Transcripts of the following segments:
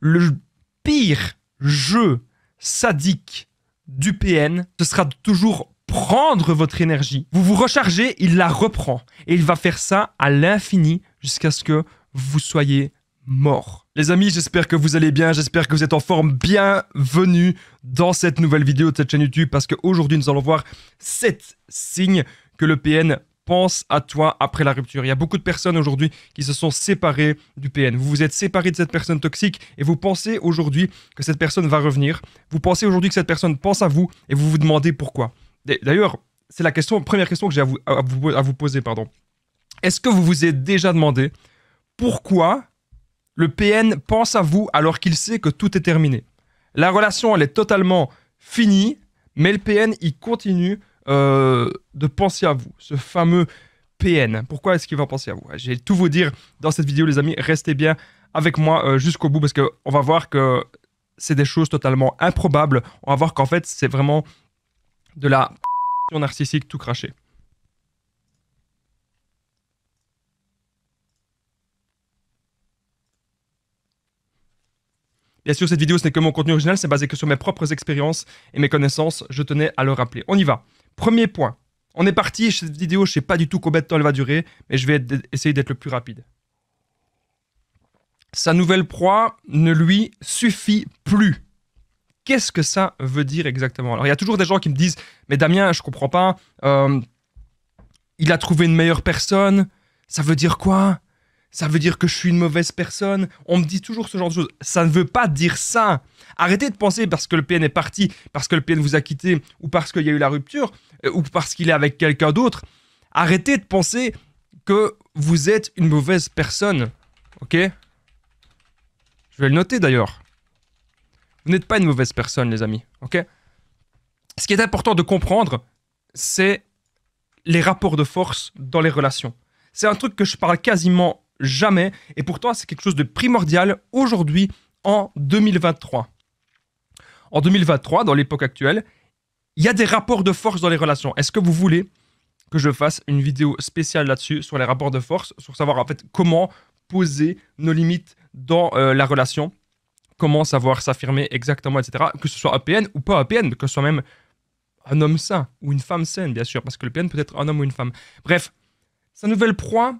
Le pire jeu sadique du PN, ce sera de toujours prendre votre énergie. Vous vous rechargez, il la reprend. Et il va faire ça à l'infini jusqu'à ce que vous soyez mort. Les amis, j'espère que vous allez bien, j'espère que vous êtes en forme. Bienvenue dans cette nouvelle vidéo de cette chaîne YouTube parce qu'aujourd'hui nous allons voir 7 signes que le PN pense à toi après la rupture. Il y a beaucoup de personnes aujourd'hui qui se sont séparées du PN. Vous vous êtes séparés de cette personne toxique et vous pensez aujourd'hui que cette personne va revenir. Vous pensez aujourd'hui que cette personne pense à vous et vous vous demandez pourquoi. D'ailleurs, c'est la première question que j'ai à vous poser. Est-ce que vous vous êtes déjà demandé pourquoi le PN pense à vous alors qu'il sait que tout est terminé? La relation, elle est totalement finie, mais le PN, il continue de penser à vous, ce fameux PN. Pourquoi est-ce qu'il va penser à vous? Je vais tout vous dire dans cette vidéo, les amis. Restez bien avec moi jusqu'au bout parce qu'on va voir que c'est des choses totalement improbables. On va voir qu'en fait, c'est vraiment de la narcissique tout craché. Bien sûr, cette vidéo, ce n'est que mon contenu original, c'est basé que sur mes propres expériences et mes connaissances. Je tenais à le rappeler. On y va. Premier point. On est parti. Cette vidéo, je ne sais pas du tout combien de temps elle va durer, mais je vais essayer d'être le plus rapide. Sa nouvelle proie ne lui suffit plus. Qu'est-ce que ça veut dire exactement? Alors, il y a toujours des gens qui me disent « Mais Damien, je comprends pas. Il a trouvé une meilleure personne. Ça veut dire quoi? Ça veut dire que je suis une mauvaise personne ?» On me dit toujours ce genre de choses. Ça ne veut pas dire ça. Arrêtez de penser parce que le PN est parti, parce que le PN vous a quitté, ou parce qu'il y a eu la rupture, ou parce qu'il est avec quelqu'un d'autre. Arrêtez de penser que vous êtes une mauvaise personne. Ok? Je vais le noter d'ailleurs. Vous n'êtes pas une mauvaise personne, les amis. Ok? Ce qui est important de comprendre, c'est les rapports de force dans les relations. C'est un truc que je parle quasiment jamais, et pourtant c'est quelque chose de primordial aujourd'hui en 2023. En 2023, dans l'époque actuelle, il y a des rapports de force dans les relations. Est-ce que vous voulez que je fasse une vidéo spéciale là-dessus, sur les rapports de force, sur savoir en fait comment poser nos limites dans la relation, comment savoir s'affirmer exactement, etc. Que ce soit un PN ou pas un PN, que ce soit même un homme sain ou une femme saine, bien sûr, parce que le PN peut être un homme ou une femme. Bref, sa nouvelle proie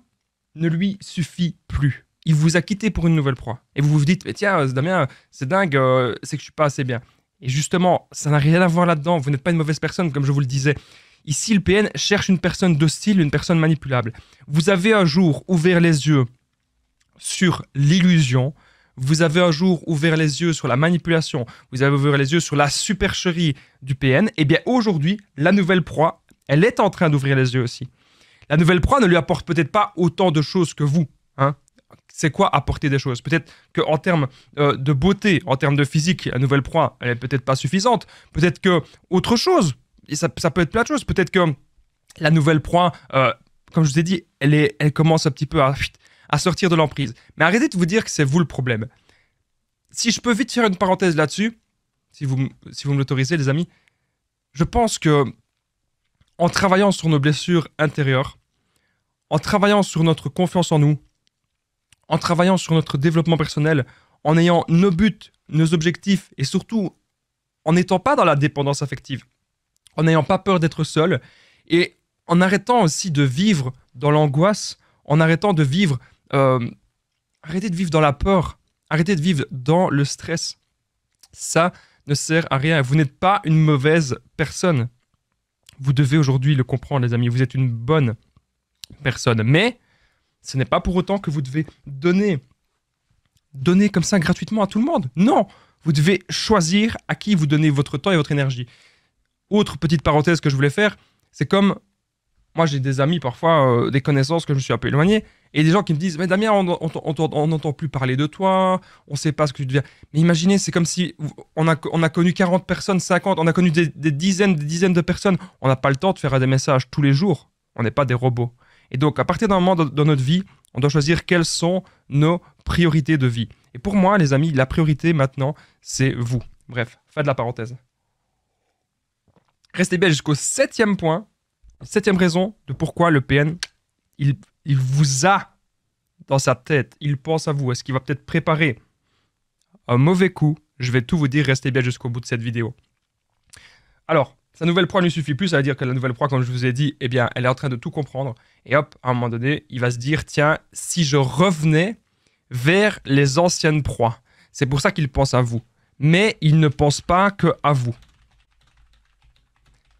ne lui suffit plus. Il vous a quitté pour une nouvelle proie. Et vous vous dites, mais tiens, Damien, c'est dingue, c'est que je suis pas assez bien. Et justement, ça n'a rien à voir là-dedans. Vous n'êtes pas une mauvaise personne, comme je vous le disais. Ici, le PN cherche une personne docile, une personne manipulable. Vous avez un jour ouvert les yeux sur l'illusion. Vous avez un jour ouvert les yeux sur la manipulation. Vous avez ouvert les yeux sur la supercherie du PN. Et bien aujourd'hui, la nouvelle proie, elle est en train d'ouvrir les yeux aussi. La nouvelle proie ne lui apporte peut-être pas autant de choses que vous. Hein. C'est quoi apporter des choses? Peut-être qu'en termes de beauté, en termes de physique, la nouvelle proie, elle est peut-être pas suffisante. Peut-être que autre chose, et ça peut être plein de choses. Peut-être que la nouvelle proie, comme je vous ai dit, elle commence un petit peu à sortir de l'emprise. Mais arrêtez de vous dire que c'est vous le problème. Si je peux vite faire une parenthèse là-dessus, si vous me l'autorisez, les amis, je pense que en travaillant sur nos blessures intérieures, en travaillant sur notre confiance en nous, en travaillant sur notre développement personnel, en ayant nos buts, nos objectifs et surtout en n'étant pas dans la dépendance affective, en n'ayant pas peur d'être seul et en arrêtant aussi de vivre dans l'angoisse, en arrêtant de vivre, arrêtez de vivre dans la peur, arrêtez de vivre dans le stress. Ça ne sert à rien. Vous n'êtes pas une mauvaise personne. Vous devez aujourd'hui le comprendre, les amis. Vous êtes une bonne personne. Mais ce n'est pas pour autant que vous devez donner comme ça gratuitement à tout le monde. Non, vous devez choisir à qui vous donnez votre temps et votre énergie. Autre petite parenthèse que je voulais faire, c'est comme moi j'ai des amis parfois, des connaissances que je me suis un peu éloigné, et des gens qui me disent « Mais Damien, on n'entend plus parler de toi, on ne sait pas ce que tu deviens. » Mais imaginez, c'est comme si on a connu 40 personnes, 50, on a connu des dizaines de personnes. On n'a pas le temps de faire des messages tous les jours. On n'est pas des robots. Et donc, à partir d'un moment dans notre vie, on doit choisir quelles sont nos priorités de vie. Et pour moi, les amis, la priorité maintenant, c'est vous. Bref, fin de la parenthèse. Restez bien jusqu'au 7e point, 7e raison de pourquoi le PN, il vous a dans sa tête. Il pense à vous. Est-ce qu'il va peut-être préparer un mauvais coup. Je vais tout vous dire, restez bien jusqu'au bout de cette vidéo. Alors, sa nouvelle proie ne lui suffit plus, ça veut dire que la nouvelle proie, comme je vous ai dit, eh bien, elle est en train de tout comprendre. Et hop, à un moment donné, il va se dire, tiens, si je revenais vers les anciennes proies. C'est pour ça qu'il pense à vous. Mais il ne pense pas qu'à vous.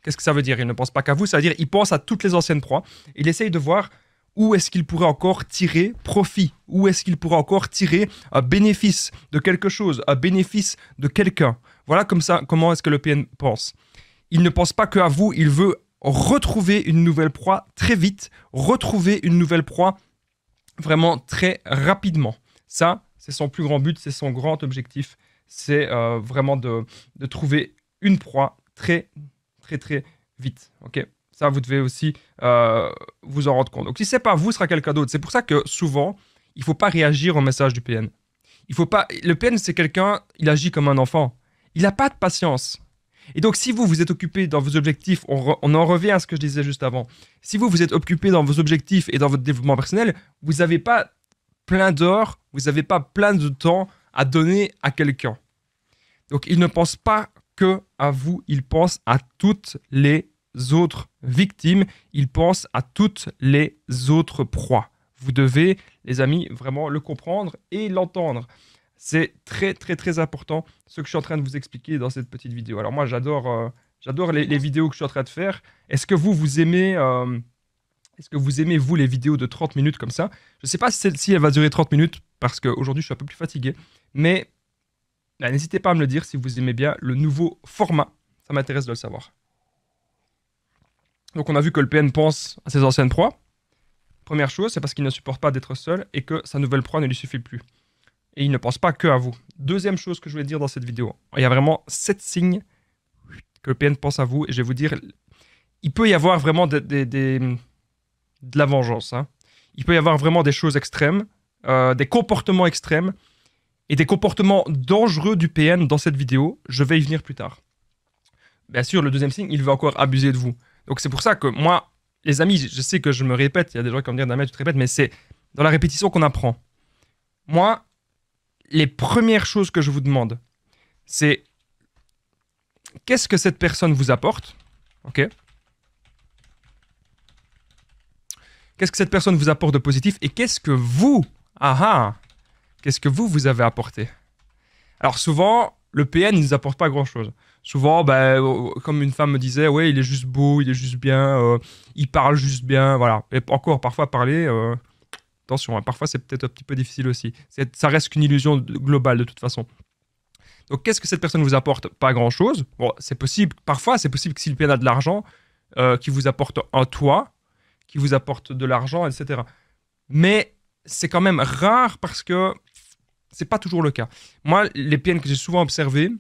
Qu'est-ce que ça veut dire? Il ne pense pas qu'à vous, ça veut dire qu'il pense à toutes les anciennes proies. Il essaye de voir où est-ce qu'il pourrait encore tirer profit, où est-ce qu'il pourrait encore tirer un bénéfice de quelque chose, un bénéfice de quelqu'un. Voilà comme ça, comment est-ce que le PN pense. Il ne pense pas qu'à vous, il veut retrouver une nouvelle proie très vite, retrouver une nouvelle proie vraiment très rapidement. Ça, c'est son plus grand but, c'est son grand objectif. C'est vraiment de trouver une proie très vite. Ok, ça, vous devez aussi vous en rendre compte. Donc, si ce n'est pas vous, ce sera quelqu'un d'autre. C'est pour ça que souvent, il ne faut pas réagir au message du PN. Il faut pas... Le PN, c'est quelqu'un, il agit comme un enfant. Il n'a pas de patience. Et donc, si vous êtes occupé dans vos objectifs, on en revient à ce que je disais juste avant. Si vous êtes occupé dans vos objectifs et dans votre développement personnel, vous n'avez pas plein d'heures, vous n'avez pas plein de temps à donner à quelqu'un. Donc, il ne pense pas que à vous, il pense à toutes les autres victimes, il pense à toutes les autres proies. Vous devez, les amis, vraiment le comprendre et l'entendre. C'est très important ce que je suis en train de vous expliquer dans cette petite vidéo. Alors moi, j'adore les vidéos que je suis en train de faire. Est-ce que vous aimez, vous, les vidéos de 30 minutes comme ça? Je ne sais pas si celle-ci, elle va durer 30 minutes parce qu'aujourd'hui, je suis un peu plus fatigué. Mais n'hésitez pas à me le dire si vous aimez bien le nouveau format. Ça m'intéresse de le savoir. Donc on a vu que le PN pense à ses anciennes proies. Première chose, c'est parce qu'il ne supporte pas d'être seul et que sa nouvelle proie ne lui suffit plus. Et il ne pense pas que à vous. Deuxième chose que je voulais dire dans cette vidéo. Il y a vraiment 7 signes que le PN pense à vous. Et je vais vous dire, il peut y avoir vraiment de la vengeance. Hein. Il peut y avoir vraiment des choses extrêmes, des comportements extrêmes et des comportements dangereux du PN dans cette vidéo. Je vais y venir plus tard. Bien sûr, le deuxième signe, il veut encore abuser de vous. Donc c'est pour ça que moi, les amis, je sais que je me répète. Il y a des gens qui vont me dire, Damien, tu te répètes, mais c'est dans la répétition qu'on apprend. Moi, les premières choses que je vous demande, c'est qu'est-ce que cette personne vous apporte? Ok. Qu'est-ce que cette personne vous apporte de positif? Et qu'est-ce que vous, qu'est-ce que vous avez apporté? Alors souvent, le PN, il ne nous apporte pas grand-chose. Souvent, comme une femme me disait, ouais, il est juste beau, il est juste bien, il parle juste bien, voilà. Et encore, parfois, parler... attention, hein, parfois c'est peut-être un petit peu difficile aussi. Ça reste qu'une illusion globale de toute façon. Donc qu'est-ce que cette personne vous apporte? Pas grand-chose. Bon, c'est possible, parfois c'est possible que si le PN a de l'argent, qui vous apporte un toit, qui vous apporte de l'argent, etc. Mais c'est quand même rare parce que c'est pas toujours le cas. Moi, les PN que j'ai souvent observés,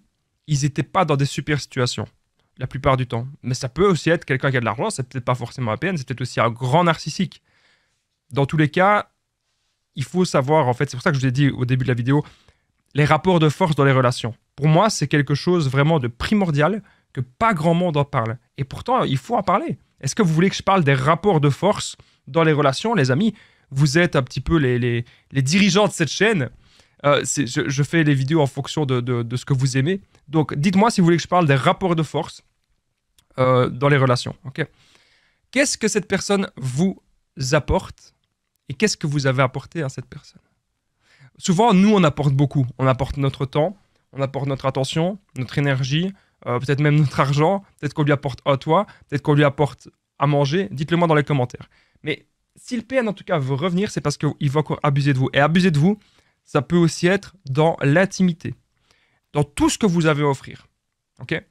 ils n'étaient pas dans des super situations, la plupart du temps. Mais ça peut aussi être quelqu'un qui a de l'argent, c'est peut-être pas forcément un PN, c'est peut-être aussi un grand narcissique. Dans tous les cas, il faut savoir, en fait, c'est pour ça que je vous ai dit au début de la vidéo, les rapports de force dans les relations. Pour moi, c'est quelque chose vraiment de primordial que pas grand monde en parle. Et pourtant, il faut en parler. Est-ce que vous voulez que je parle des rapports de force dans les relations, les amis? Vous êtes un petit peu les dirigeants de cette chaîne. Je fais les vidéos en fonction de ce que vous aimez. Donc, dites-moi si vous voulez que je parle des rapports de force dans les relations. Okay. Qu'est-ce que cette personne vous apporte? Et qu'est-ce que vous avez apporté à cette personne? Souvent, nous, on apporte beaucoup. On apporte notre temps, on apporte notre attention, notre énergie, peut-être même notre argent, peut-être qu'on lui apporte un toit, peut-être qu'on lui apporte à manger. Dites-le moi dans les commentaires. Mais si le PN, en tout cas, veut revenir, c'est parce qu'il va encore abuser de vous. Et abuser de vous, ça peut aussi être dans l'intimité, dans tout ce que vous avez à offrir. Ok?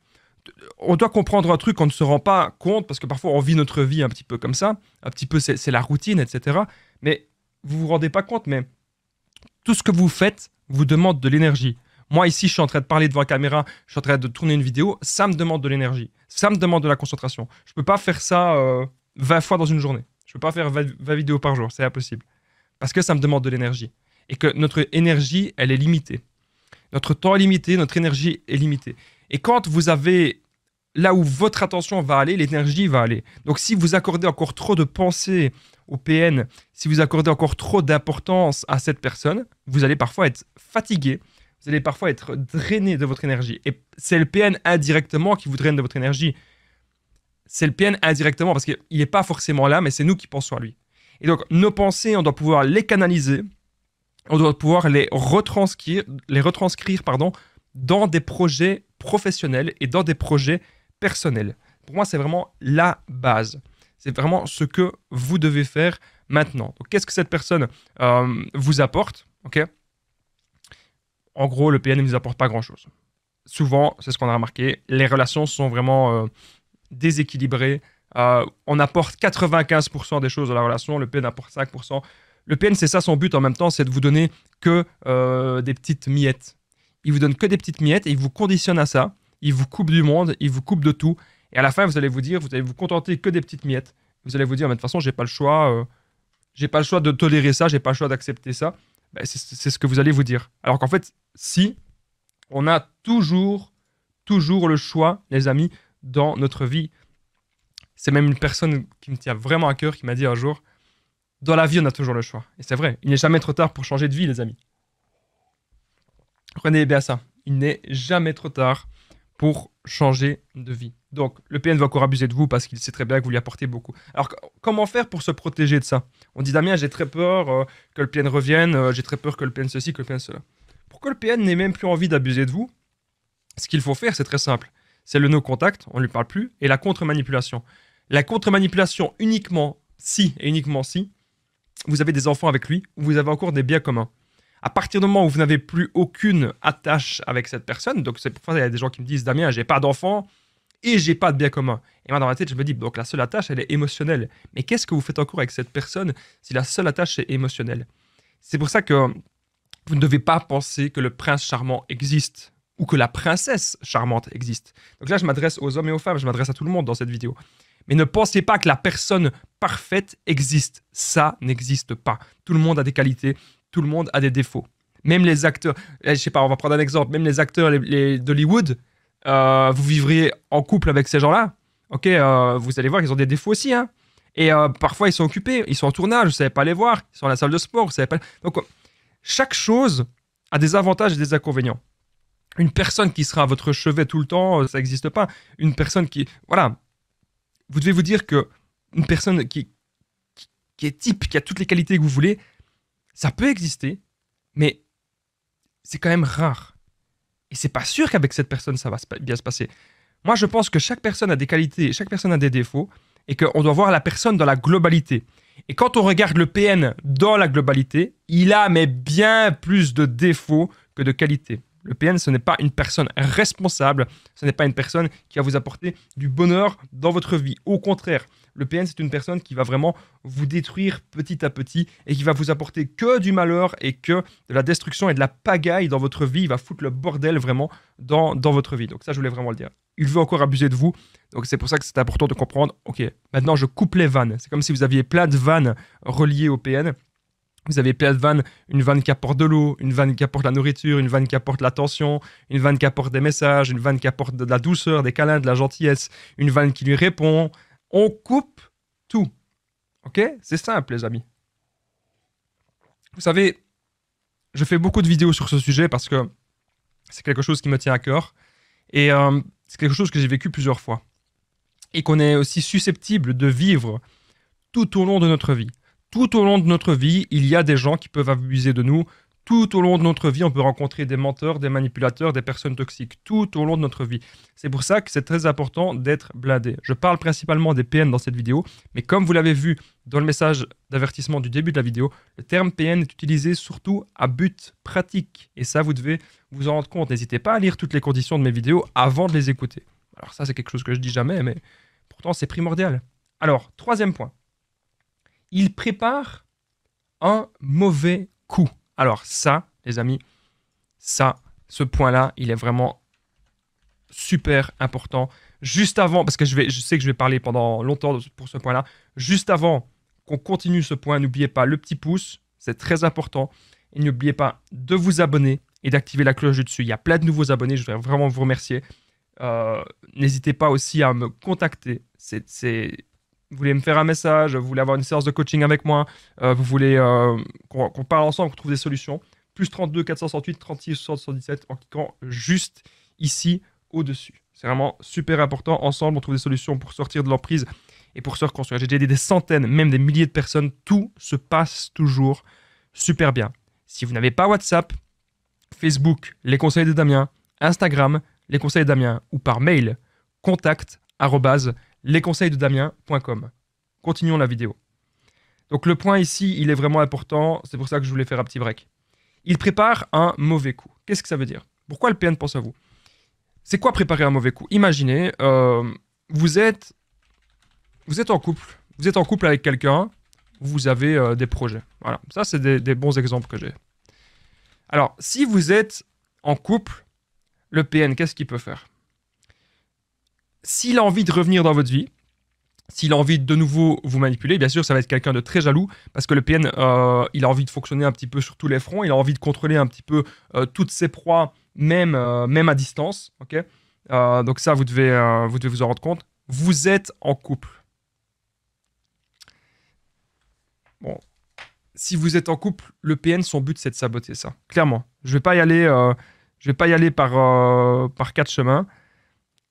On doit comprendre un truc qu'on ne se rend pas compte, parce que parfois, on vit notre vie un petit peu comme ça. Un petit peu, c'est la routine, etc. Mais vous ne vous rendez pas compte, mais tout ce que vous faites vous demande de l'énergie. Moi, ici, je suis en train de parler devant la caméra, je suis en train de tourner une vidéo, ça me demande de l'énergie. Ça me demande de la concentration. Je ne peux pas faire ça 20 fois dans une journée. Je ne peux pas faire 20 vidéos par jour, c'est impossible. Parce que ça me demande de l'énergie. Et que notre énergie, elle est limitée. Notre temps est limité, notre énergie est limitée. Et quand vous avez là où votre attention va aller, l'énergie va aller. Donc si vous accordez encore trop de pensée au PN, si vous accordez encore trop d'importance à cette personne, vous allez parfois être fatigué, vous allez parfois être drainé de votre énergie. Et c'est le PN indirectement qui vous draine de votre énergie. C'est le PN indirectement parce qu'il n'est pas forcément là, mais c'est nous qui pensons à lui. Et donc, nos pensées, on doit pouvoir les canaliser, on doit pouvoir les retranscrire dans des projets professionnels et dans des projets personnels. Pour moi, c'est vraiment la base. C'est vraiment ce que vous devez faire maintenant. Donc, qu'est-ce que cette personne vous apporte? Okay. En gros, le PN ne nous apporte pas grand-chose. Souvent, c'est ce qu'on a remarqué, les relations sont vraiment déséquilibrées. On apporte 95% des choses à la relation, le PN apporte 5%. Le PN, c'est ça son but en même temps, c'est de vous donner que des petites miettes. Il vous donne que des petites miettes et il vous conditionne à ça. Il vous coupe du monde, il vous coupe de tout. Et à la fin, vous allez vous contenter que des petites miettes. Vous allez vous dire, mais de toute façon, j'ai pas le choix de tolérer ça, j'ai pas le choix d'accepter ça. Ben, c'est ce que vous allez vous dire. Alors qu'en fait, si, on a toujours le choix, les amis, dans notre vie. C'est même une personne qui me tient vraiment à cœur qui m'a dit un jour, dans la vie, on a toujours le choix. Et c'est vrai, il n'est jamais trop tard pour changer de vie, les amis. Prenez bien ça. Il n'est jamais trop tard pour changer de vie. Donc, le PN va encore abuser de vous parce qu'il sait très bien que vous lui apportez beaucoup. Alors, comment faire pour se protéger de ça? On dit, Damien, j'ai très peur que le PN revienne, j'ai très peur que le PN ceci, que le PN cela. Pour que le PN n'ait même plus envie d'abuser de vous, ce qu'il faut faire, c'est très simple. C'est le no-contact, on ne lui parle plus, et la contre-manipulation. La contre-manipulation uniquement si vous avez des enfants avec lui ou vous avez encore des biens communs. À partir du moment où vous n'avez plus aucune attache avec cette personne, donc c'est parfois il y a des gens qui me disent, Damien, j'ai pas d'enfants et j'ai pas de biens communs. Et moi dans ma tête, je me dis, donc la seule attache, elle est émotionnelle. Mais qu'est-ce que vous faites encore avec cette personne si la seule attache est émotionnelle? C'est pour ça que vous ne devez pas penser que le prince charmant existe ou que la princesse charmante existe. Donc là, je m'adresse aux hommes et aux femmes, je m'adresse à tout le monde dans cette vidéo. Mais ne pensez pas que la personne parfaite existe. Ça n'existe pas. Tout le monde a des qualités, tout le monde a des défauts. Même les acteurs, je sais pas, on va prendre un exemple, même les acteurs d'Hollywood, vous vivriez en couple avec ces gens-là, ok, vous allez voir qu'ils ont des défauts aussi, hein. Et parfois, ils sont occupés, ils sont en tournage, vous ne savez pas les voir, ils sont à la salle de sport, vous savez pas... Donc, chaque chose a des avantages et des inconvénients. Une personne qui sera à votre chevet tout le temps, ça n'existe pas. Une personne qui... Voilà. Vous devez vous dire que une personne qui est type, qui a toutes les qualités que vous voulez, ça peut exister, mais c'est quand même rare. Et c'est pas sûr qu'avec cette personne, ça va bien se passer. Moi, je pense que chaque personne a des qualités, chaque personne a des défauts, et qu'on doit voir la personne dans la globalité. Et quand on regarde le PN dans la globalité, il a mais bien plus de défauts que de qualités. Le PN, ce n'est pas une personne responsable, ce n'est pas une personne qui va vous apporter du bonheur dans votre vie. Au contraire, le PN, c'est une personne qui va vraiment vous détruire petit à petit et qui va vous apporter que du malheur et que de la destruction et de la pagaille dans votre vie. Il va foutre le bordel vraiment dans votre vie. Donc ça, je voulais vraiment le dire. Il veut encore abuser de vous. Donc c'est pour ça que c'est important de comprendre, ok, maintenant je coupe les vannes. C'est comme si vous aviez plein de vannes reliées au PN. Vous avez plein de vannes, une vanne qui apporte de l'eau, une vanne qui apporte la nourriture, une vanne qui apporte l'attention, une vanne qui apporte des messages, une vanne qui apporte de la douceur, des câlins, de la gentillesse, une vanne qui lui répond. On coupe tout. Ok? C'est simple, les amis. Vous savez, je fais beaucoup de vidéos sur ce sujet parce que c'est quelque chose qui me tient à cœur. Et c'est quelque chose que j'ai vécu plusieurs fois. Et qu'on est aussi susceptible de vivre tout au long de notre vie. Tout au long de notre vie, il y a des gens qui peuvent abuser de nous. Tout au long de notre vie, on peut rencontrer des menteurs, des manipulateurs, des personnes toxiques. Tout au long de notre vie. C'est pour ça que c'est très important d'être blindé. Je parle principalement des PN dans cette vidéo, mais comme vous l'avez vu dans le message d'avertissement du début de la vidéo, le terme PN est utilisé surtout à but pratique. Et ça, vous devez vous en rendre compte. N'hésitez pas à lire toutes les conditions de mes vidéos avant de les écouter. Alors ça, c'est quelque chose que je dis jamais, mais pourtant, c'est primordial. Alors, troisième point. Il prépare un mauvais coup. Alors ça, les amis, ce point-là, il est vraiment super important. Juste avant, parce que je sais que je vais parler pendant longtemps pour ce point-là, juste avant qu'on continue ce point, n'oubliez pas le petit pouce, c'est très important. Et n'oubliez pas de vous abonner et d'activer la cloche du dessus. Il y a plein de nouveaux abonnés, je voudrais vraiment vous remercier. N'hésitez pas aussi à me contacter. Vous voulez me faire un message, vous voulez avoir une séance de coaching avec moi, vous voulez qu'on parle ensemble, qu'on trouve des solutions. plus 32 468 36 77 en cliquant juste ici au-dessus. C'est vraiment super important. Ensemble, on trouve des solutions pour sortir de l'emprise et pour se reconstruire. J'ai déjà aidé des centaines, même des milliers de personnes. Tout se passe toujours super bien. Si vous n'avez pas WhatsApp, Facebook, les conseils de Damien, Instagram, les conseils de Damien, ou par mail, contact@lesconseilsdedamien.com. Continuons la vidéo. Donc le point ici, il est vraiment important. C'est pour ça que je voulais faire un petit break. Il prépare un mauvais coup. Qu'est-ce que ça veut dire? Pourquoi le PN pense à vous? C'est quoi préparer un mauvais coup? Imaginez, vous êtes en couple. Vous êtes en couple avec quelqu'un. Vous avez des projets. Voilà, ça c'est des bons exemples que j'ai. Alors, si vous êtes en couple, le PN, qu'est-ce qu'il peut faire? S'il a envie de revenir dans votre vie, s'il a envie de nouveau vous manipuler, bien sûr, ça va être quelqu'un de très jaloux, parce que le PN, il a envie de fonctionner un petit peu sur tous les fronts, il a envie de contrôler un petit peu toutes ses proies, même à distance. Okay, donc ça, vous devez vous en rendre compte. Vous êtes en couple. Bon, si vous êtes en couple, le PN, son but, c'est de saboter ça. Clairement. Je vais pas y aller par quatre chemins.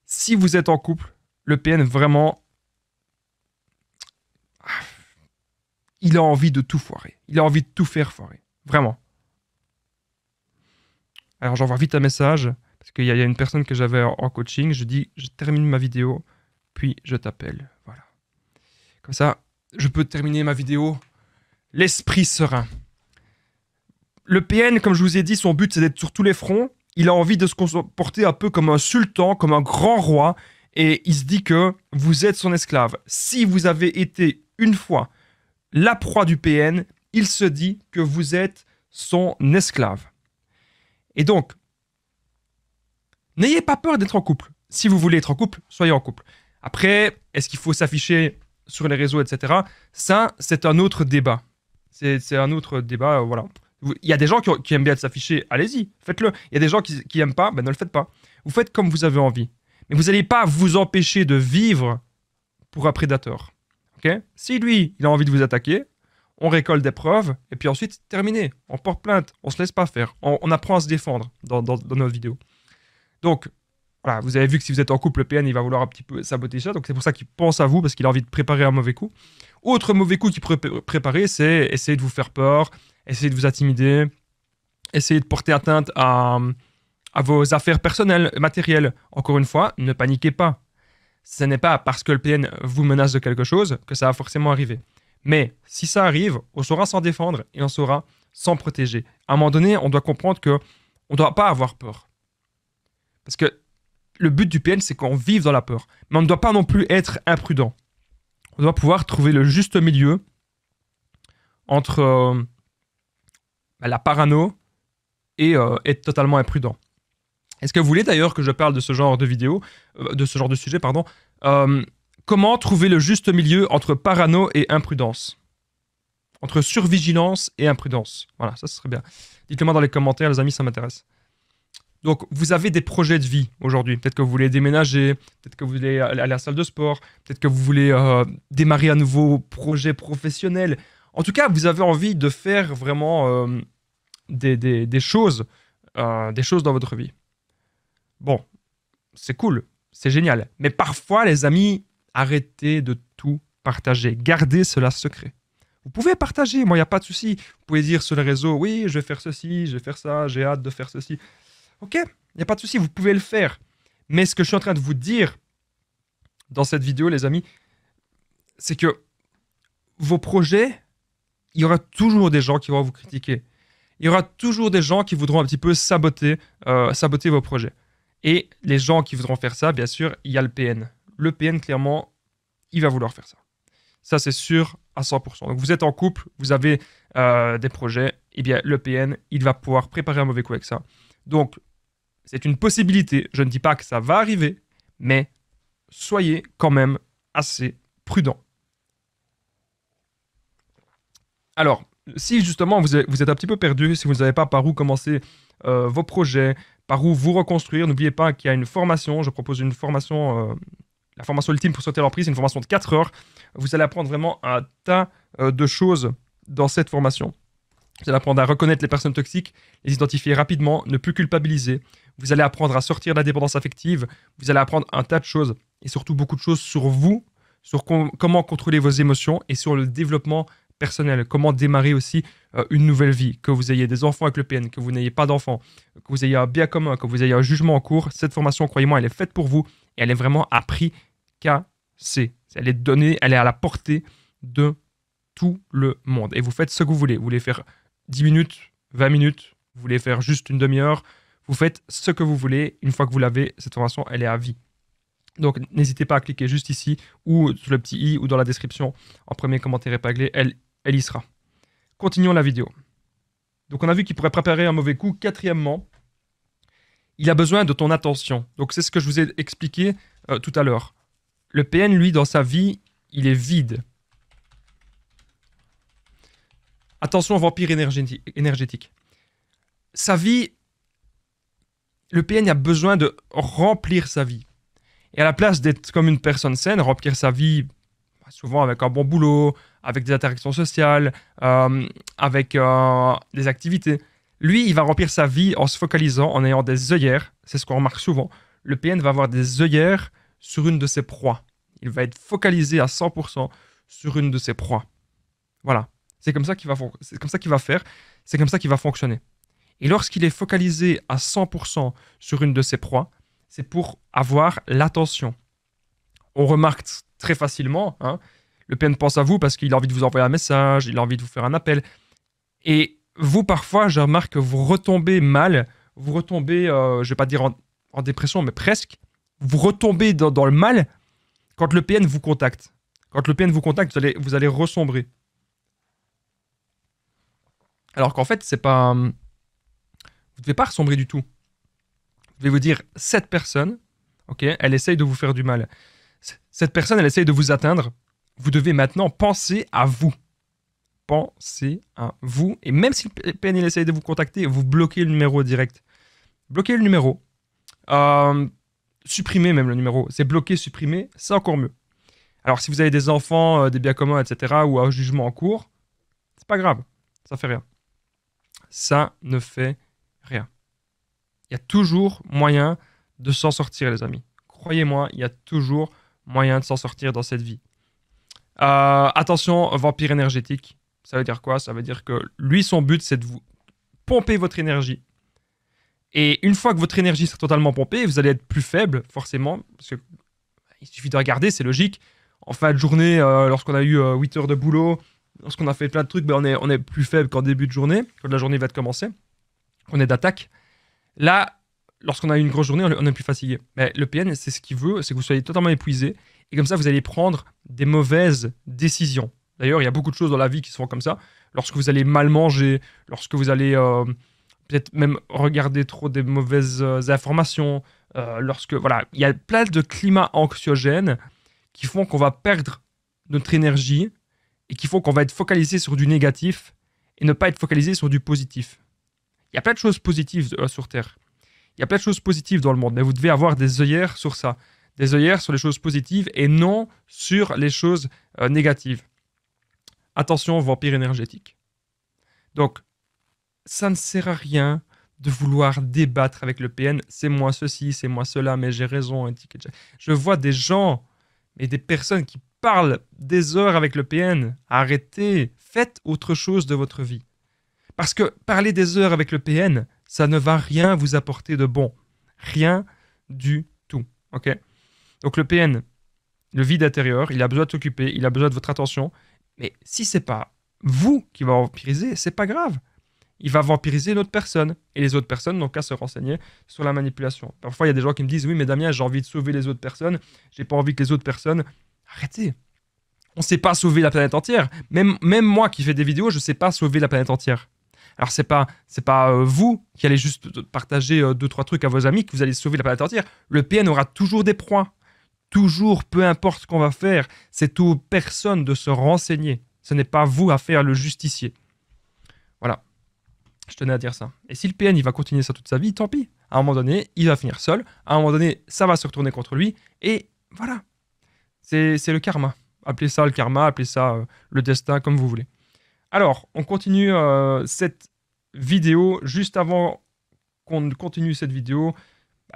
Si vous êtes en couple, le PN, vraiment, il a envie de tout foirer. Il a envie de tout faire foirer. Vraiment. Alors, j'envoie vite un message, parce qu'il y a une personne que j'avais en coaching. Je dis, je termine ma vidéo, puis je t'appelle. Voilà. Comme ça, je peux terminer ma vidéo l'esprit serein. Le PN, comme je vous ai dit, son but, c'est d'être sur tous les fronts. Il a envie de se comporter un peu comme un sultan, comme un grand roi, et il se dit que vous êtes son esclave. Si vous avez été une fois la proie du PN, il se dit que vous êtes son esclave. Et donc, n'ayez pas peur d'être en couple. Si vous voulez être en couple, soyez en couple. Après, est-ce qu'il faut s'afficher sur les réseaux, etc. Ça, c'est un autre débat. C'est un autre débat, voilà. Il y a des gens qui aiment bien s'afficher, allez-y, faites-le. Il y a des gens qui n'aiment pas, ben ne le faites pas. Vous faites comme vous avez envie. Mais vous n'allez pas vous empêcher de vivre pour un prédateur. Okay, si lui, il a envie de vous attaquer, on récolte des preuves, et puis ensuite, terminé. On porte plainte, on se laisse pas faire. On apprend à se défendre dans notre vidéo. Donc, voilà, vous avez vu que si vous êtes en couple, le PN, il va vouloir un petit peu saboter ça. Donc, c'est pour ça qu'il pense à vous, parce qu'il a envie de préparer un mauvais coup. Autre mauvais coup qu'il peut préparer, c'est essayer de vous faire peur, essayer de vous intimider, essayer de porter atteinte à vos affaires personnelles, matérielles. Encore une fois, ne paniquez pas. Ce n'est pas parce que le PN vous menace de quelque chose que ça va forcément arriver. Mais si ça arrive, on saura s'en défendre et on saura s'en protéger. À un moment donné, on doit comprendre qu'on ne doit pas avoir peur. Parce que le but du PN, c'est qu'on vive dans la peur. Mais on ne doit pas non plus être imprudent. On doit pouvoir trouver le juste milieu entre la parano et être totalement imprudent. Est-ce que vous voulez d'ailleurs que je parle de ce genre de vidéo, de ce genre de sujet, pardon, comment trouver le juste milieu entre parano et imprudence? Entre survigilance et imprudence. Voilà, ça serait bien. Dites-le moi dans les commentaires, les amis, ça m'intéresse. Donc, vous avez des projets de vie aujourd'hui. Peut-être que vous voulez déménager, peut-être que vous voulez aller à la salle de sport, peut-être que vous voulez démarrer un nouveau projet professionnel. En tout cas, vous avez envie de faire vraiment des choses dans votre vie. Bon, c'est cool, c'est génial. Mais parfois, les amis, arrêtez de tout partager. Gardez cela secret. Vous pouvez partager, moi, il n'y a pas de souci. Vous pouvez dire sur les réseaux, oui, je vais faire ceci, je vais faire ça, j'ai hâte de faire ceci. Ok, il n'y a pas de souci, vous pouvez le faire. Mais ce que je suis en train de vous dire dans cette vidéo, les amis, c'est que vos projets, il y aura toujours des gens qui vont vous critiquer. Il y aura toujours des gens qui voudront un petit peu saboter vos projets. Et les gens qui voudront faire ça, bien sûr, il y a le PN. Le PN, clairement, il va vouloir faire ça. Ça, c'est sûr à 100%. Donc, vous êtes en couple, vous avez des projets, eh bien, le PN, il va pouvoir préparer un mauvais coup avec ça. Donc, c'est une possibilité. Je ne dis pas que ça va arriver, mais soyez quand même assez prudent. Alors, si justement vous êtes un petit peu perdu, si vous ne savez pas par où commencer vos projets, par où vous reconstruire, n'oubliez pas qu'il y a une formation. Je propose une formation, la formation ultime pour sauter l'emprise, une formation de 4 heures. Vous allez apprendre vraiment un tas de choses dans cette formation. Vous allez apprendre à reconnaître les personnes toxiques, les identifier rapidement, ne plus culpabiliser. Vous allez apprendre à sortir de la dépendance affective. Vous allez apprendre un tas de choses et surtout beaucoup de choses sur vous, sur comment contrôler vos émotions et sur le développement personnel, comment démarrer aussi une nouvelle vie, que vous ayez des enfants avec le PN, que vous n'ayez pas d'enfants, que vous ayez un bien commun, que vous ayez un jugement en cours. Cette formation, croyez-moi, elle est faite pour vous et elle est vraiment à prix cassé. Elle est donnée, elle est à la portée de tout le monde. Et vous faites ce que vous voulez. Vous voulez faire 10 minutes, 20 minutes, vous voulez faire juste une demi-heure, vous faites ce que vous voulez. Une fois que vous l'avez, cette formation, elle est à vie. Donc, n'hésitez pas à cliquer juste ici ou sur le petit i ou dans la description en premier commentaire épinglé, elle y sera. Continuons la vidéo. Donc, on a vu qu'il pourrait préparer un mauvais coup. Quatrièmement, il a besoin de ton attention. Donc, c'est ce que je vous ai expliqué tout à l'heure. Le PN, lui, dans sa vie, il est vide. Attention au vampire énergétique. Sa vie, le PN a besoin de remplir sa vie. Et à la place d'être comme une personne saine, remplir sa vie, souvent avec un bon boulot, avec des interactions sociales, avec des activités, lui, il va remplir sa vie en se focalisant, en ayant des œillères. C'est ce qu'on remarque souvent. Le PN va avoir des œillères sur une de ses proies. Il va être focalisé à 100% sur une de ses proies. Voilà. C'est comme ça qu'il va faire, c'est comme ça qu'il va fonctionner. Et lorsqu'il est focalisé à 100% sur une de ses proies, c'est pour avoir l'attention. On remarque très facilement, hein, le PN pense à vous parce qu'il a envie de vous envoyer un message, il a envie de vous faire un appel. Et vous, parfois, je remarque que vous retombez mal, vous retombez, je ne vais pas dire en dépression, mais presque, vous retombez dans le mal quand le PN vous contacte. Quand le PN vous contacte, vous allez ressombrer. Alors qu'en fait, c'est pas... Vous ne devez pas ressombrer du tout. Vous devez vous dire, cette personne, ok, elle essaye de vous faire du mal. Cette personne, elle essaye de vous atteindre. Vous devez maintenant penser à vous. Pensez à vous. Et même si le PN il essaye de vous contacter, vous bloquez le numéro direct. Bloquez le numéro. Supprimez même le numéro. C'est bloquer, supprimer, c'est encore mieux. Alors si vous avez des enfants, des biens communs, etc., ou un jugement en cours, c'est pas grave. Ça fait rien. Ça ne fait rien. Il y a toujours moyen de s'en sortir, les amis. Croyez-moi, il y a toujours moyen de s'en sortir dans cette vie. Attention, vampire énergétique. Ça veut dire quoi? Ça veut dire que lui, son but, c'est de vous pomper votre énergie. Et une fois que votre énergie sera totalement pompée, vous allez être plus faible, forcément. Parce que il suffit de regarder, c'est logique. En fin de journée, lorsqu'on a eu 8 heures de boulot, lorsqu'on a fait plein de trucs, ben on est plus faible qu'en début de journée, quand la journée va commencer. On est d'attaque. Là, lorsqu'on a eu une grosse journée, on est plus fatigué. Mais le PN, c'est ce qu'il veut, c'est que vous soyez totalement épuisé. Et comme ça, vous allez prendre des mauvaises décisions. D'ailleurs, il y a beaucoup de choses dans la vie qui se font comme ça. Lorsque vous allez mal manger, lorsque vous allez peut-être même regarder trop des mauvaises informations, voilà, il y a plein de climats anxiogènes qui font qu'on va perdre notre énergie et qui font qu'on va être focalisé sur du négatif et ne pas être focalisé sur du positif. Il y a plein de choses positives sur Terre. Il y a plein de choses positives dans le monde, mais vous devez avoir des œillères sur ça. Des œillères sur les choses positives et non sur les choses négatives. Attention, vampire énergétique. Donc, ça ne sert à rien de vouloir débattre avec le PN. C'est moi ceci, c'est moi cela, mais j'ai raison. Je vois des gens, et des personnes qui parlent des heures avec le PN. Arrêtez, faites autre chose de votre vie. Parce que parler des heures avec le PN, ça ne va rien vous apporter de bon. Rien du tout. Ok? Donc le PN, le vide intérieur, il a besoin de s'occuper, il a besoin de votre attention. Mais si c'est pas vous qui va vampiriser, c'est pas grave. Il va vampiriser une autre personne. Et les autres personnes n'ont qu'à se renseigner sur la manipulation. Parfois, il y a des gens qui me disent « Oui, mais Damien, j'ai envie de sauver les autres personnes. J'ai pas envie que les autres personnes... » Arrêtez. On ne sait pas sauver la planète entière. Même moi qui fais des vidéos, je ne sais pas sauver la planète entière. Alors, c'est pas vous qui allez juste partager 2-3 trucs à vos amis que vous allez sauver la planète entière. Le PN aura toujours des proies. Toujours, peu importe ce qu'on va faire, c'est aux personnes de se renseigner. Ce n'est pas vous à faire le justicier. Voilà. Je tenais à dire ça. Et si le PN il va continuer ça toute sa vie, tant pis. À un moment donné, il va finir seul. À un moment donné, ça va se retourner contre lui. Et voilà. C'est le karma. Appelez ça le karma, appelez ça le destin, comme vous voulez. Alors, on continue cette vidéo. Juste avant qu'on continue cette vidéo,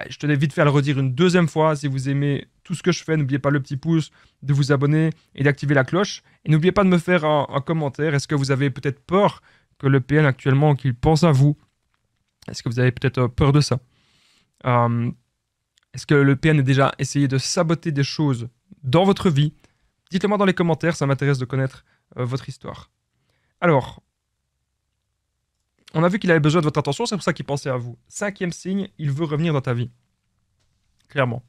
je tenais vite fait à le redire une deuxième fois. Si vous aimez tout ce que je fais, n'oubliez pas le petit pouce, de vous abonner et d'activer la cloche. Et n'oubliez pas de me faire un commentaire. Est-ce que vous avez peut-être peur que le PN actuellement, qu'il pense à vous? Est-ce que vous avez peut-être peur de ça? Est-ce que le PN a déjà essayé de saboter des choses dans votre vie? Dites-le moi dans les commentaires, ça m'intéresse de connaître votre histoire. Alors, on a vu qu'il avait besoin de votre attention, c'est pour ça qu'il pensait à vous. 5e signe, il veut revenir dans ta vie. Clairement.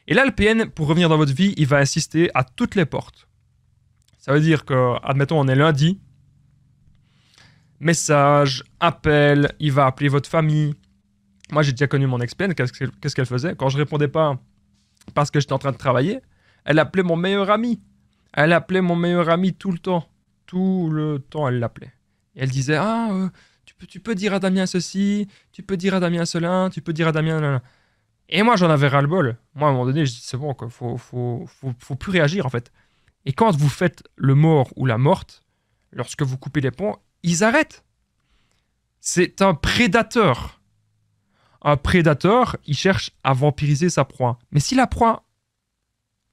Et là, le PN, pour revenir dans votre vie, il va insister à toutes les portes. Ça veut dire que, admettons, on est lundi, message, appel, il va appeler votre famille. Moi, j'ai déjà connu mon ex-PN, qu'est-ce qu'elle faisait? Quand je répondais pas parce que j'étais en train de travailler, elle appelait mon meilleur ami. Elle appelait mon meilleur ami tout le temps. Tout le temps, elle l'appelait. Et elle disait, tu peux dire à Damien ceci, tu peux dire à Damien cela, tu peux dire à Damien... Là. Et moi, j'en avais ras-le-bol. Moi, à un moment donné, je dis, c'est bon, quoi. Faut plus réagir, en fait. Et quand vous faites le mort ou la morte, lorsque vous coupez les ponts, ils arrêtent. C'est un prédateur. Un prédateur, il cherche à vampiriser sa proie. Mais si la proie,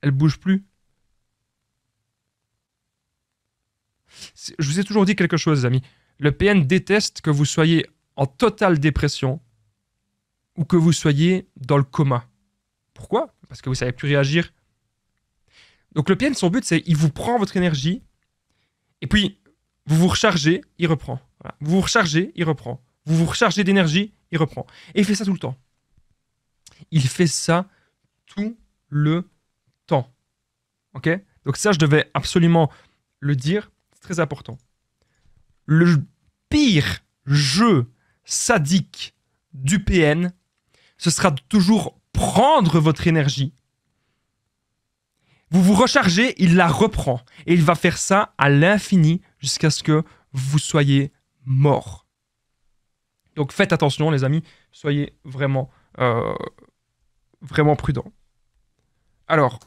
elle bouge plus... Je vous ai toujours dit quelque chose, les amis. Le PN déteste que vous soyez en totale dépression ou que vous soyez dans le coma. Pourquoi? Parce que vous ne savez plus réagir. Donc le PN, son but, c'est il vous prend votre énergie et puis vous vous rechargez, il reprend. Voilà. Vous vous rechargez, il reprend. Vous vous rechargez d'énergie, il reprend. Et il fait ça tout le temps. Il fait ça tout le temps. Ok? Donc ça, je devais absolument le dire. C'est très important. Le pire jeu sadique du PN, ce sera de toujours prendre votre énergie. Vous vous rechargez, il la reprend. Et il va faire ça à l'infini jusqu'à ce que vous soyez mort. Donc faites attention, les amis. Soyez vraiment, vraiment prudents. Alors,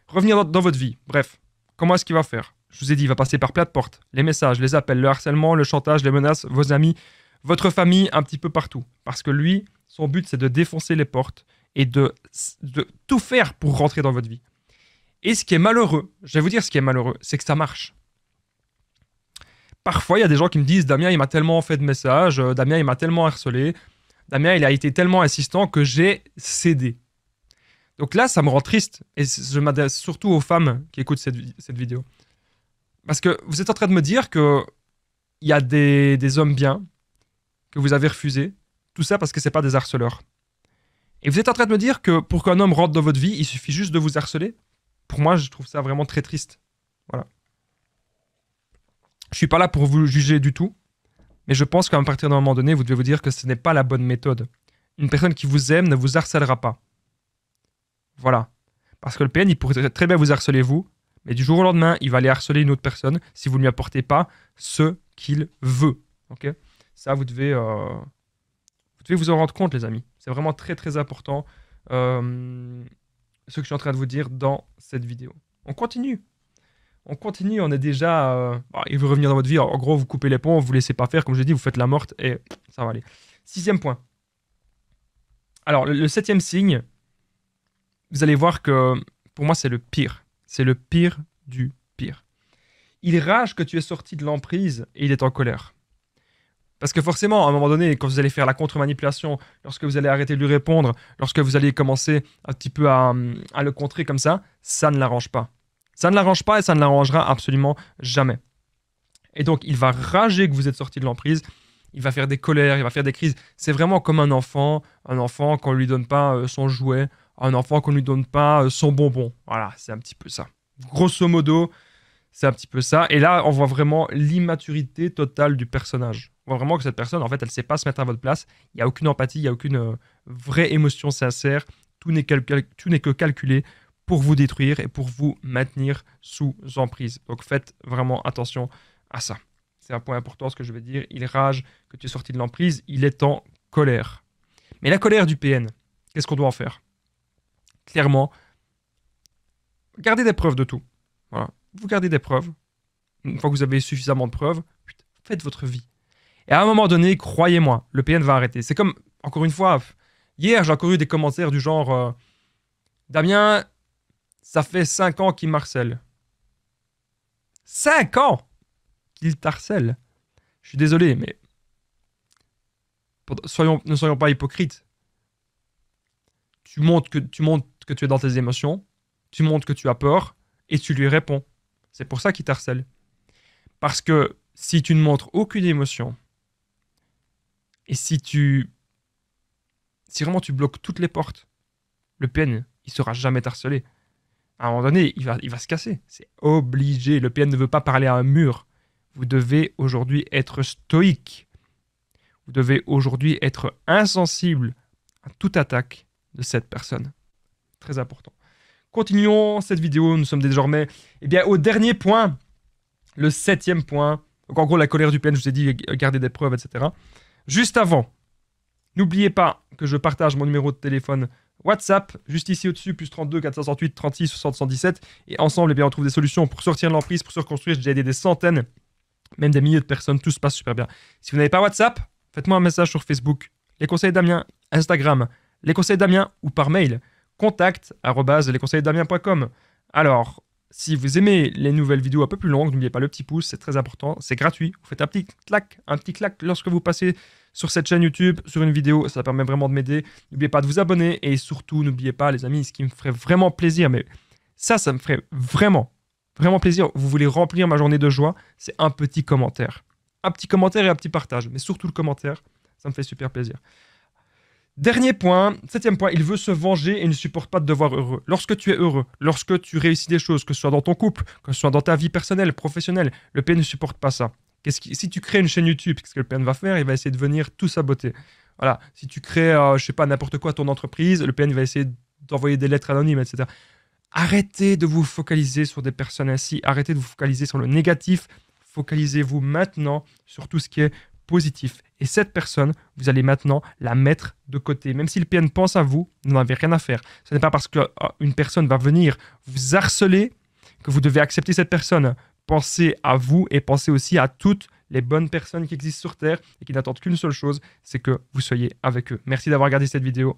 revenir dans votre vie. Bref, comment est-ce qu'il va faire? Je vous ai dit, il va passer par plein de portes. Les messages, les appels, le harcèlement, le chantage, les menaces, vos amis, votre famille, un petit peu partout. Parce que lui, son but, c'est de défoncer les portes et de tout faire pour rentrer dans votre vie. Et ce qui est malheureux, je vais vous dire ce qui est malheureux, c'est que ça marche. Parfois, il y a des gens qui me disent « Damien, il m'a tellement fait de messages, Damien, il m'a tellement harcelé, Damien, il a été tellement insistant que j'ai cédé. » Donc là, ça me rend triste. Et je m'adresse surtout aux femmes qui écoutent cette vidéo. Parce que vous êtes en train de me dire qu'il y a des hommes bien que vous avez refusés. Tout ça parce que ce n'est pas des harceleurs. Et vous êtes en train de me dire que pour qu'un homme rentre dans votre vie, il suffit juste de vous harceler. Pour moi, je trouve ça vraiment très triste. Voilà. Je ne suis pas là pour vous juger du tout. Mais je pense qu'à partir d'un moment donné, vous devez vous dire que ce n'est pas la bonne méthode. Une personne qui vous aime ne vous harcèlera pas. Voilà. Parce que le PN, il pourrait très bien vous harceler vous, mais du jour au lendemain, il va aller harceler une autre personne si vous ne lui apportez pas ce qu'il veut. Ok? Ça, vous devez vous en rendre compte, les amis. C'est vraiment très, très important ce que je suis en train de vous dire dans cette vidéo. On continue. On continue, on est déjà... il veut revenir dans votre vie. En gros, vous coupez les ponts, vous ne laissez pas faire. Comme je l'ai dit, vous faites la morte et ça va aller. 6e point. Alors, le 7e signe, vous allez voir que pour moi, c'est le pire. C'est le pire du pire. Il rage que tu es sorti de l'emprise et il est en colère. Parce que forcément, à un moment donné, quand vous allez faire la contre-manipulation, lorsque vous allez arrêter de lui répondre, lorsque vous allez commencer un petit peu à le contrer comme ça ne l'arrange pas. Ça ne l'arrange pas et ça ne l'arrangera absolument jamais. Et donc, il va rager que vous êtes sorti de l'emprise. Il va faire des colères, il va faire des crises. C'est vraiment comme un enfant qu'on ne lui donne pas son jouet, un enfant qu'on ne lui donne pas son bonbon. Voilà, c'est un petit peu ça. Grosso modo, c'est un petit peu ça. Et là, on voit vraiment l'immaturité totale du personnage. On voit vraiment que cette personne, en fait, elle ne sait pas se mettre à votre place. Il n'y a aucune empathie, il n'y a aucune vraie émotion sincère. Tout n'est que calculé pour vous détruire et pour vous maintenir sous emprise. Donc faites vraiment attention à ça. C'est un point important, ce que je vais dire. Il rage que tu es sorti de l'emprise, il est en colère. Mais la colère du PN, qu'est-ce qu'on doit en faire? Clairement, gardez des preuves de tout. Voilà. Vous gardez des preuves. une fois que vous avez suffisamment de preuves, faites votre vie. Et à un moment donné, croyez-moi, le PN va arrêter. C'est comme, encore une fois, hier, j'ai encore eu des commentaires du genre Damien, ça fait 5 ans qu'il m'harcèle. 5 ans qu'il t'harcèle. Je suis désolé, mais ne soyons pas hypocrites. Tu montres que tu es dans tes émotions, tu montres que tu as peur, et tu lui réponds. C'est pour ça qu'il t'harcèle. Parce que si tu ne montres aucune émotion, et si vraiment tu bloques toutes les portes, le PN, il ne saura jamais t'harceler. À un moment donné, il va se casser. C'est obligé. Le PN ne veut pas parler à un mur. Vous devez aujourd'hui être stoïque. Vous devez aujourd'hui être insensible à toute attaque de cette personne. Très important. Continuons cette vidéo. Nous sommes désormais au dernier point. Le 7e point. Donc en gros, la colère du PN, je vous ai dit, garder des preuves, etc. Juste avant, n'oubliez pas que je partage mon numéro de téléphone WhatsApp, juste ici au-dessus, plus 32 468 36 60 117. Et ensemble, on trouve des solutions pour sortir de l'emprise, pour se reconstruire. J'ai déjà aidé des centaines, même des milliers de personnes. Tout se passe super bien. Si vous n'avez pas WhatsApp, faites-moi un message sur Facebook. Les conseils Damien, Instagram, les conseils Damien ou par mail. contact@lesconseilsdamien.com. Alors, si vous aimez les nouvelles vidéos un peu plus longues, n'oubliez pas le petit pouce, c'est très important, c'est gratuit. Vous faites un petit clac lorsque vous passez sur cette chaîne YouTube, sur une vidéo, ça permet vraiment de m'aider. N'oubliez pas de vous abonner et surtout, n'oubliez pas, les amis, ce qui me ferait vraiment plaisir, mais ça me ferait vraiment plaisir. Vous voulez remplir ma journée de joie, c'est un petit commentaire. Un petit commentaire et un petit partage, mais surtout le commentaire, ça me fait super plaisir. Dernier point, 7e point, il veut se venger et ne supporte pas de devoir heureux. Lorsque tu es heureux, lorsque tu réussis des choses, que ce soit dans ton couple, que ce soit dans ta vie personnelle, professionnelle, le PN ne supporte pas ça. Si tu crées une chaîne YouTube, qu'est-ce que le PN va faire? Il va essayer de venir tout saboter. Voilà. Si tu crées, je sais pas, n'importe quoi, ton entreprise, le PN va essayer d'envoyer des lettres anonymes, etc. Arrêtez de vous focaliser sur des personnes ainsi. Arrêtez de vous focaliser sur le négatif. Focalisez-vous maintenant sur tout ce qui est positif. Et cette personne, vous allez maintenant la mettre de côté. Même si le PN pense à vous, vous n'en avez rien à faire. Ce n'est pas parce qu'une personne va venir vous harceler que vous devez accepter cette personne. Pensez à vous et pensez aussi à toutes les bonnes personnes qui existent sur Terre et qui n'attendent qu'une seule chose, c'est que vous soyez avec eux. Merci d'avoir regardé cette vidéo.